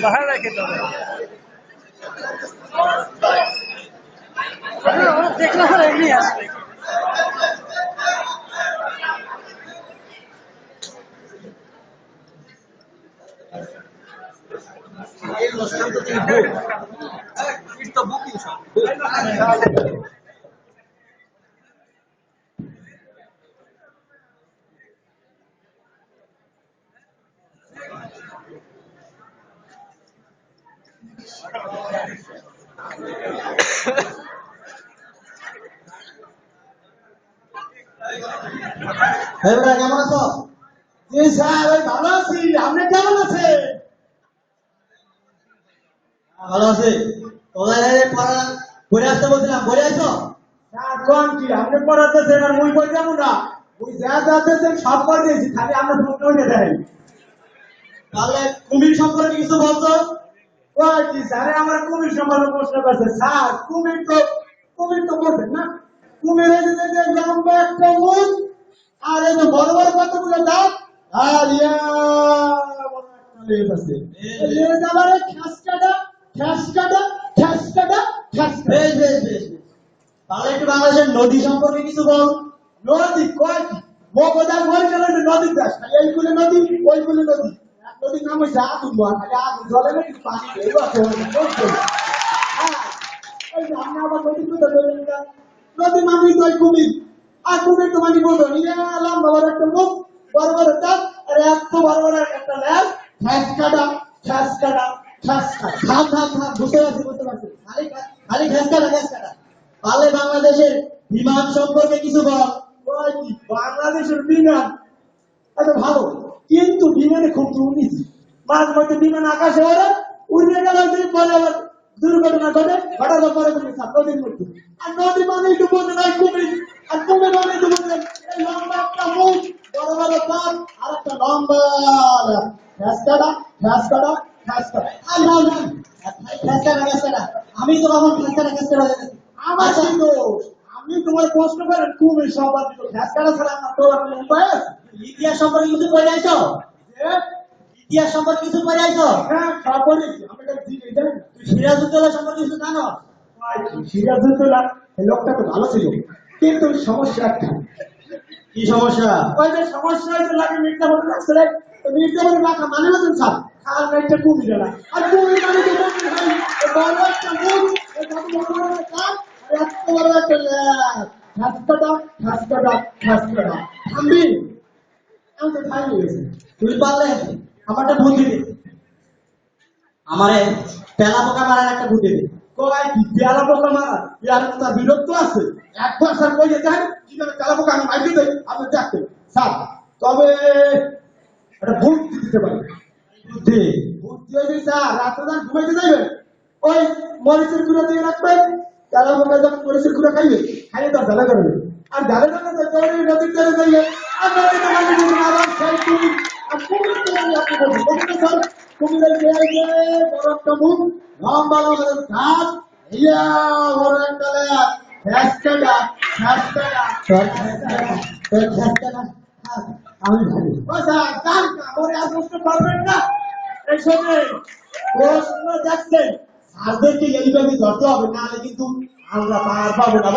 ভালো লাগে তবে দেখলে পরে এমনি আসবে কেমন আছো? জি স্যার, ওই ভালো আছি। আপনি কেমন আছেন? ভালো আছি। তোদের পড়া পড়ে আসতে বলছিলাম, পড়ে আসো। স্যার কোন কি আপনি পড়াতেছেন আর মুই পড়ে যাবো না? মুই যা যাতেছেন সব পড়ে দিয়েছি, খালি আমরা ফোন করে দেয়। তাহলে কুমির সম্পর্কে কিছু বলতো। ওই কি স্যার আমার কুমির সম্পর্কে প্রশ্ন করছে। স্যার কুমির তো বলছেন না, কুমিরের যে লম্বা একটা মুখ আর এই যে বড় বড় কতগুলো দাঁত আর তাহলে একটু বাংলাদেশের নদী সম্পর্কে কিছু বল। নদী কয়টি? নদীর দেশ, খালি এইগুলো নদী ওইগুলো নদী। নদীর নাম হচ্ছে আগুন, খালি আগুন জলে না কিছু পানি আমরা আবার নদী নদী মানুষ নয় কুমির, আর কুমির তো মানে বলবো লম্বা বড় একটা মুখ, বড় বড় দাঁত আর এত বড় বড় একটা ল্যাস, ঠ্যাস কাটা ঠ্যাস কাটা ঠ্যাস কাটা। থাম থাম থাম, বুঝতে পারছি খালি খালি ঠ্যাস কাটা ঠ্যাস কাটা। তাহলে বাংলাদেশের বিমান সম্পর্কে কিছু বল। বাংলাদেশের বিমান এত ভালো, কিন্তু বিমানে খুব দুর্নীতি। মাঝ মধ্যে বিমান আকাশে ওরা উড়ে গেল, পরে আবার দুর্ঘটনা ঘটে, ঘটার পরে নদীর মধ্যে। আর নদী মানে একটু বলতে নাই কুমির, আর কুমির মানে একটু বলতে এই লম্বা একটা মুখ, বড় বড় কান আর একটা লম্বা ঘাস কাটা ঘাস কাটা ঘাস কাটা। আর না না ঘাস কাটা ঘাস কাটা, আমি তো কখন ঘাস কাটা ঘাস কাটা হয়ে গেছি। আমার কিন্তু আমি তোমার প্রশ্ন করেন কুমির সম্পর্কিত ঘাস কাটা ছাড়া আমার তো উপায় আছে। ইতিহাস সম্পর্কে কিছু পড়ে আইছো? ইতিহাস সম্পর্কে কিছু পড়ে আইছো? হ্যাঁ সব পড়েছি। আমি সিরাজউদ্দৌলা সম্পর্কে কিছু জানো? সিরাজউদ্দৌলা এই লোকটা তো ভালো ছিল, কিন্তু সমস্যা একটা। কি সমস্যা? ওই যে সমস্যা হয়েছে লাগে মির্জাপুর রাখছে, মির্জাপুর রাখা মানে হচ্ছেন স্যার খাল একটা কুমির না, আর কুমির মানে কি বড় একটা মুখ, এত বড় একটা হাসপাতাল হাসপাতাল হাসপাতাল। থামবি, আমি তো খাই গেছি। তুই পারলে আমারটা বুদ্ধি দে, আমারে পেলা পোকা মারার একটা বুদ্ধি দে। কয় কি পেলা পোকা মারা? ইয়ার তো বিরক্ত আছে। একবার স্যার কই যেতে হয় কিভাবে পেলা পোকা আমি মাইকে দেই, আপনি দেখবেন স্যার। তবে একটা বুদ্ধি দিতে পারি। বুদ্ধি বুদ্ধি হয়েছে স্যার, রাত্রে যখন ঘুমাইতে যাইবেন ওই মরিচের গুঁড়ো দিয়ে রাখবেন, পেলা পোকা যখন মরিচের গুঁড়ো খাইবে খাইয়ে তার জ্বালা করবে, আর জ্বালা করলে তো নদীর তীরে যাইবে, আর নদীতে পানি আবার সেই কুমির, আর কুমির তো আপনি বলছেন স্যার কুমিরের পেয়ে বড় একটা মুখ, লম্বা লম্বা ঘাস, ইয়া বড় একটা লেজ, ঘ্যাসকাটা ঘ্যাসকাটা ঘ্যাসকাটা। আমি ভাবি ও স্যার জান কামড়ে আসতে পারবেন না। এই সময় প্রশ্ন যাচ্ছে স্যারদেরকে এইভাবে ধরতে হবে, না কিন্তু আমরা পার পাবো না।